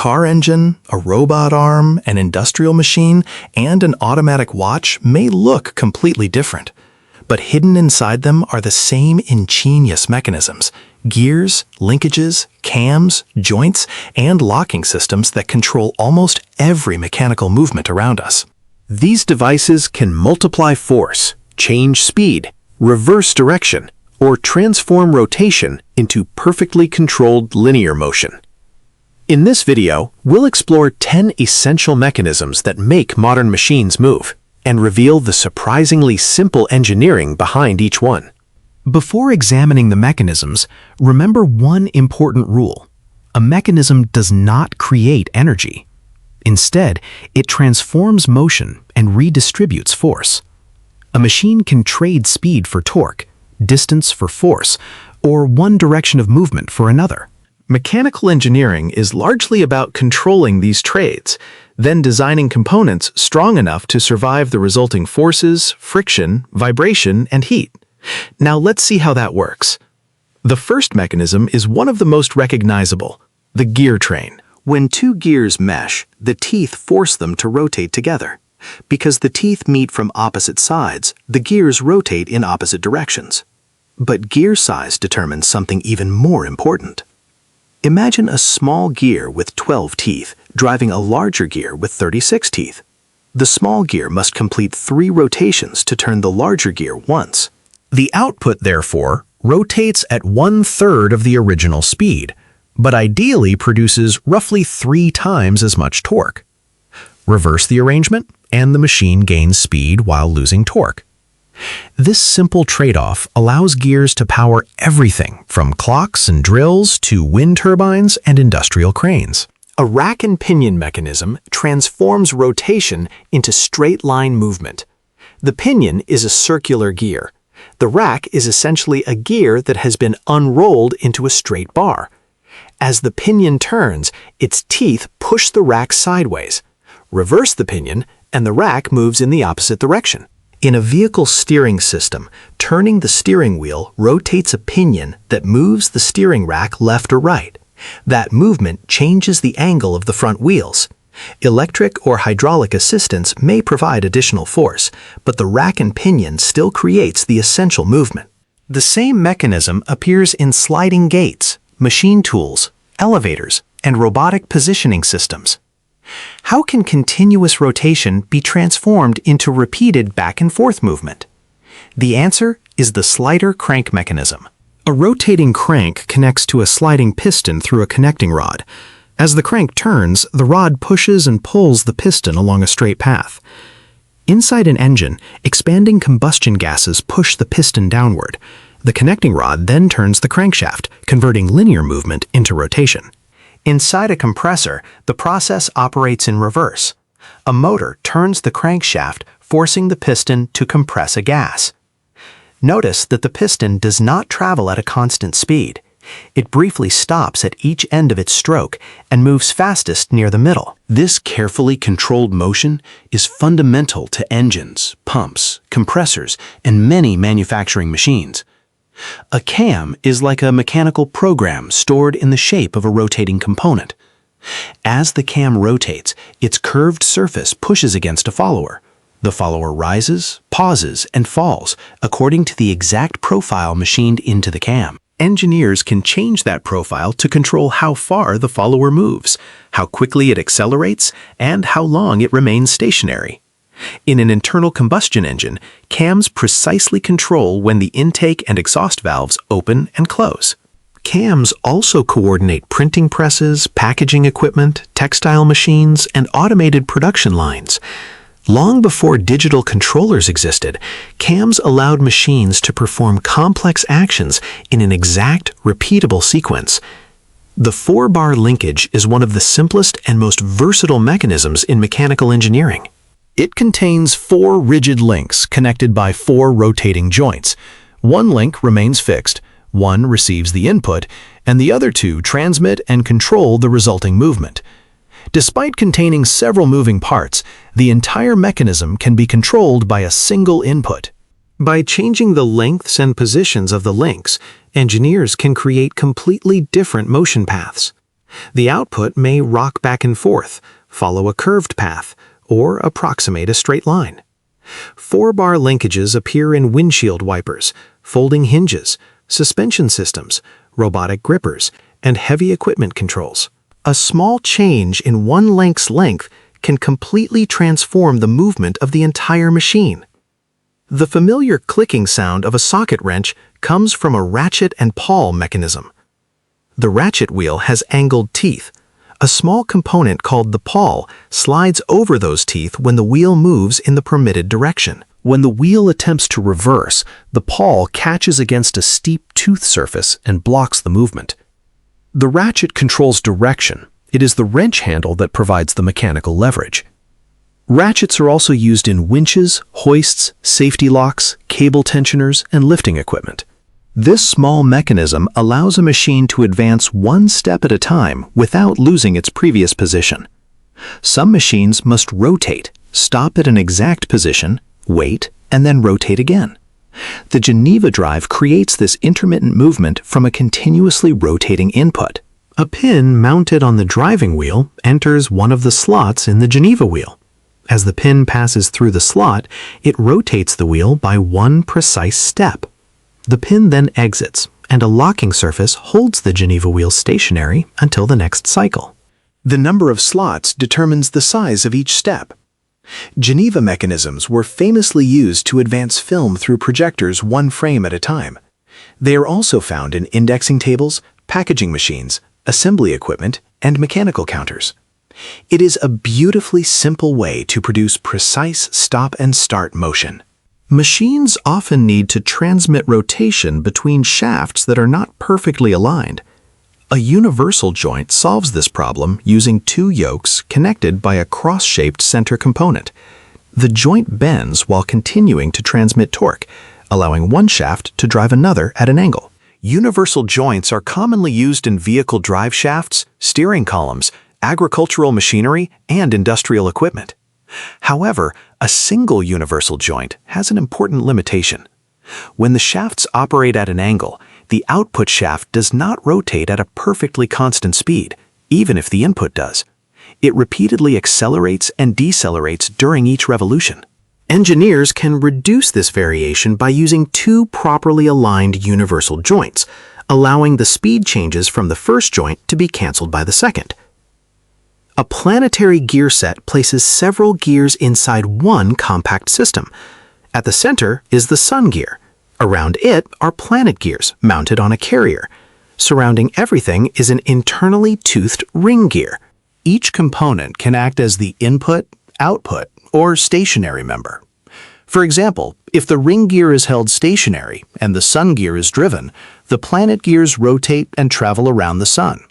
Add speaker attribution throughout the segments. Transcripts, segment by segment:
Speaker 1: car engine, a robot arm, an industrial machine, and an automatic watch may look completely different, but hidden inside them are the same ingenious mechanisms: gears, linkages, cams, joints, and locking systems that control almost every mechanical movement around us.
Speaker 2: These devices can multiply force, change speed, reverse direction, or transform rotation into perfectly controlled linear motion. In this video, we'll explore 10 essential mechanisms that make modern machines move, and reveal the surprisingly simple engineering behind each one. Before examining the mechanisms, remember one important rule. A mechanism does not create energy. Instead, it transforms motion and redistributes force. A machine can trade speed for torque, distance for force, or one direction of movement for another. Mechanical engineering is largely about controlling these trades, then designing components strong enough to survive the resulting forces, friction, vibration, and heat. Now let's see how that works. The first mechanism is one of the most recognizable: the gear train. When two gears mesh, the teeth force them to rotate together. Because the teeth meet from opposite sides, the gears rotate in opposite directions. But gear size determines something even more important. Imagine a small gear with 12 teeth driving a larger gear with 36 teeth. The small gear must complete 3 rotations to turn the larger gear once. The output, therefore, rotates at 1/3 of the original speed, but ideally produces roughly 3 times as much torque. Reverse the arrangement, and the machine gains speed while losing torque. This simple trade-off allows gears to power everything from clocks and drills to wind turbines and industrial cranes. A rack-and-pinion mechanism transforms rotation into straight-line movement. The pinion is a circular gear. The rack is essentially a gear that has been unrolled into a straight bar. As the pinion turns, its teeth push the rack sideways. Reverse the pinion, and the rack moves in the opposite direction. In a vehicle steering system, turning the steering wheel rotates a pinion that moves the steering rack left or right. That movement changes the angle of the front wheels. Electric or hydraulic assistance may provide additional force, but the rack and pinion still creates the essential movement. The same mechanism appears in sliding gates, machine tools, elevators, and robotic positioning systems. How can continuous rotation be transformed into repeated back-and-forth movement? The answer is the slider crank mechanism. A rotating crank connects to a sliding piston through a connecting rod. As the crank turns, the rod pushes and pulls the piston along a straight path. Inside an engine, expanding combustion gases push the piston downward. The connecting rod then turns the crankshaft, converting linear movement into rotation. Inside a compressor, the process operates in reverse. A motor turns the crankshaft, forcing the piston to compress a gas. Notice that the piston does not travel at a constant speed. It briefly stops at each end of its stroke and moves fastest near the middle. This carefully controlled motion is fundamental to engines, pumps, compressors, and many manufacturing machines. A cam is like a mechanical program stored in the shape of a rotating component. As the cam rotates, its curved surface pushes against a follower. The follower rises, pauses, and falls according to the exact profile machined into the cam. Engineers can change that profile to control how far the follower moves, how quickly it accelerates, and how long it remains stationary. In an internal combustion engine, cams precisely control when the intake and exhaust valves open and close. Cams also coordinate printing presses, packaging equipment, textile machines, and automated production lines. Long before digital controllers existed, cams allowed machines to perform complex actions in an exact, repeatable sequence. The 4-bar linkage is one of the simplest and most versatile mechanisms in mechanical engineering. It contains 4 rigid links connected by 4 rotating joints. One link remains fixed, one receives the input, and the other 2 transmit and control the resulting movement. Despite containing several moving parts, the entire mechanism can be controlled by a single input. By changing the lengths and positions of the links, engineers can create completely different motion paths. The output may rock back and forth, follow a curved path, or approximate a straight line. 4-bar linkages appear in windshield wipers, folding hinges, suspension systems, robotic grippers, and heavy equipment controls. A small change in one link's length can completely transform the movement of the entire machine. The familiar clicking sound of a socket wrench comes from a ratchet and pawl mechanism. The ratchet wheel has angled teeth. A small component called the pawl slides over those teeth when the wheel moves in the permitted direction. When the wheel attempts to reverse, the pawl catches against a steep tooth surface and blocks the movement. The ratchet controls direction. It is the wrench handle that provides the mechanical leverage. Ratchets are also used in winches, hoists, safety locks, cable tensioners, and lifting equipment. This small mechanism allows a machine to advance one step at a time without losing its previous position. Some machines must rotate, stop at an exact position, wait, and then rotate again. The Geneva Drive creates this intermittent movement from a continuously rotating input. A pin mounted on the driving wheel enters one of the slots in the Geneva wheel. As the pin passes through the slot, it rotates the wheel by one precise step. The pin then exits, and a locking surface holds the Geneva wheel stationary until the next cycle. The number of slots determines the size of each step. Geneva mechanisms were famously used to advance film through projectors one frame at a time. They are also found in indexing tables, packaging machines, assembly equipment, and mechanical counters. It is a beautifully simple way to produce precise stop and start motion. Machines often need to transmit rotation between shafts that are not perfectly aligned. A universal joint solves this problem using two yokes connected by a cross-shaped center component. The joint bends while continuing to transmit torque, allowing one shaft to drive another at an angle. Universal joints are commonly used in vehicle drive shafts, steering columns, agricultural machinery, and industrial equipment. However, a single universal joint has an important limitation. When the shafts operate at an angle, the output shaft does not rotate at a perfectly constant speed, even if the input does. It repeatedly accelerates and decelerates during each revolution. Engineers can reduce this variation by using two properly aligned universal joints, allowing the speed changes from the first joint to be canceled by the second. A planetary gearset places several gears inside one compact system. At the center is the sun gear. Around it are planet gears mounted on a carrier. Surrounding everything is an internally toothed ring gear. Each component can act as the input, output, or stationary member. For example, if the ring gear is held stationary and the sun gear is driven, the planet gears rotate and travel around the sun.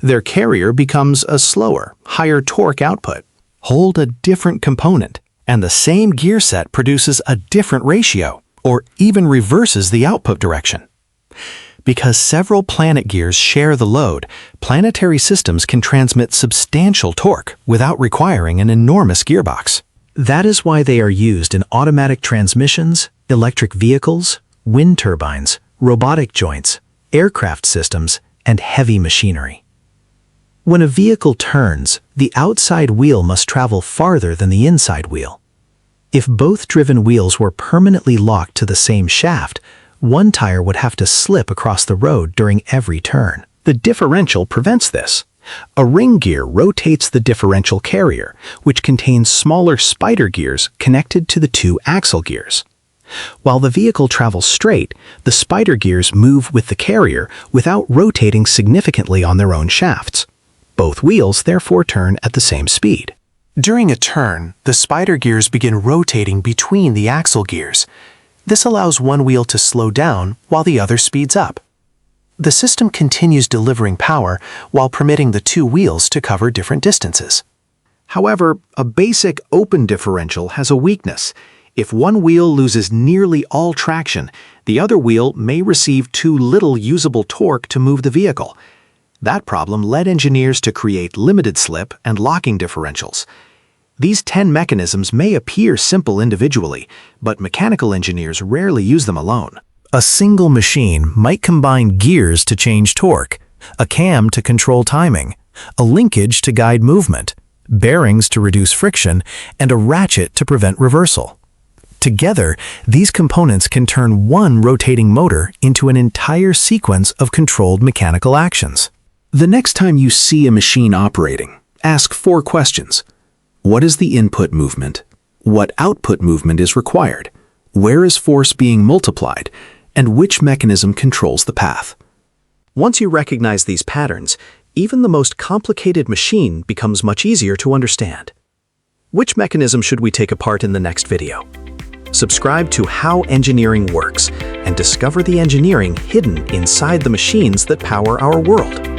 Speaker 2: Their carrier becomes a slower, higher torque output. Hold a different component, and the same gear set produces a different ratio, or even reverses the output direction. Because several planet gears share the load, planetary systems can transmit substantial torque without requiring an enormous gearbox. That is why they are used in automatic transmissions, electric vehicles, wind turbines, robotic joints, aircraft systems, and heavy machinery. When a vehicle turns, the outside wheel must travel farther than the inside wheel. If both driven wheels were permanently locked to the same shaft, one tire would have to slip across the road during every turn. The differential prevents this. A ring gear rotates the differential carrier, which contains smaller spider gears connected to the two axle gears. While the vehicle travels straight, the spider gears move with the carrier without rotating significantly on their own shafts. Both wheels therefore turn at the same speed. During a turn, the spider gears begin rotating between the axle gears. This allows one wheel to slow down while the other speeds up. The system continues delivering power while permitting the two wheels to cover different distances. However, a basic open differential has a weakness. If one wheel loses nearly all traction, the other wheel may receive too little usable torque to move the vehicle. That problem led engineers to create limited slip and locking differentials. These 10 mechanisms may appear simple individually, but mechanical engineers rarely use them alone. A single machine might combine gears to change torque, a cam to control timing,
Speaker 1: a linkage to guide movement, bearings to reduce friction, and a ratchet to prevent reversal. Together, these components can turn one rotating motor into an entire sequence of controlled mechanical actions.
Speaker 2: The next time you see a machine operating, ask 4 questions. What is the input movement? What output movement is required? Where is force being multiplied? And which mechanism controls the path?
Speaker 3: Once you recognize these patterns, even the most complicated machine becomes much easier to understand. Which mechanism should we take apart in the next video? Subscribe to How Engineering Works and discover the engineering hidden inside the machines that power our world.